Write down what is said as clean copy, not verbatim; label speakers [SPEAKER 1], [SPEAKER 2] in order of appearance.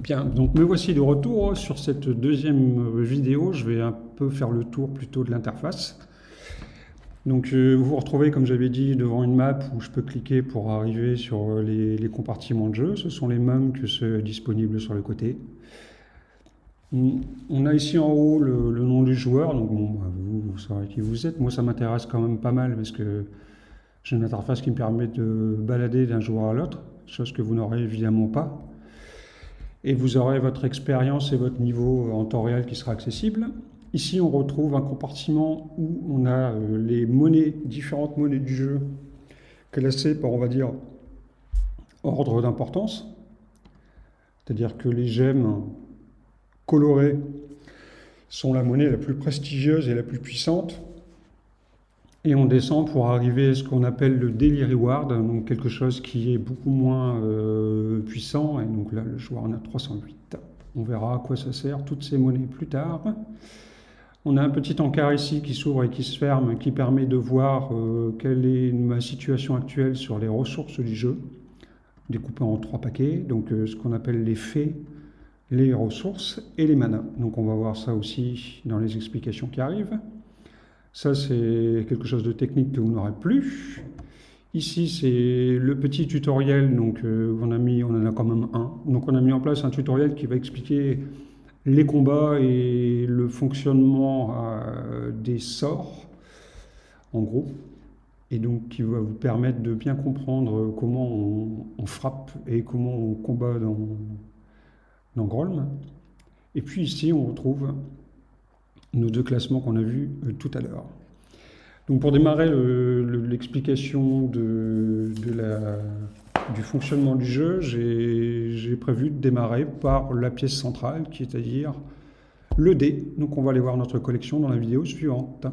[SPEAKER 1] Bien, donc me voici de retour sur cette deuxième vidéo. Je vais un peu faire le tour plutôt de l'interface. Donc vous vous retrouvez, comme j'avais dit, devant une map où je peux cliquer pour arriver sur les compartiments de jeu. Ce sont les mêmes que ceux disponibles sur le côté. On a ici en haut le nom du joueur, donc bon, vous saurez qui vous êtes. Moi, ça m'intéresse quand même pas mal parce que j'ai une interface qui me permet de balader d'un joueur à l'autre, chose que vous n'aurez évidemment pas. Et vous aurez votre expérience et votre niveau en temps réel qui sera accessible. Ici, on retrouve un compartiment où on a les monnaies, différentes monnaies du jeu, classées par, on va dire, ordre d'importance. C'est-à-dire que les gemmes colorées sont la monnaie la plus prestigieuse et la plus puissante. Et on descend pour arriver à ce qu'on appelle le Daily Reward, donc quelque chose qui est beaucoup moins puissant. Et donc là, le joueur en a 308. On verra à quoi ça sert, toutes ces monnaies, plus tard. On a un petit encart ici qui s'ouvre et qui se ferme, qui permet de voir quelle est ma situation actuelle sur les ressources du jeu, découpées en 3 paquets. Donc ce qu'on appelle les faits, les ressources et les manas. Donc on va voir ça aussi dans les explications qui arrivent. Ça, c'est quelque chose de technique que vous n'aurez plus. Ici, c'est le petit tutoriel, donc on en a quand même un. Donc on a mis en place un tutoriel qui va expliquer les combats et le fonctionnement des sorts, en gros. Et donc qui va vous permettre de bien comprendre comment on frappe et comment on combat dans Grolm. Et puis ici, on retrouve nos 2 classements qu'on a vus tout à l'heure. Donc pour démarrer l'explication du fonctionnement du jeu, j'ai prévu de démarrer par la pièce centrale, qui est à dire le dé. Donc on va aller voir notre collection dans la vidéo suivante.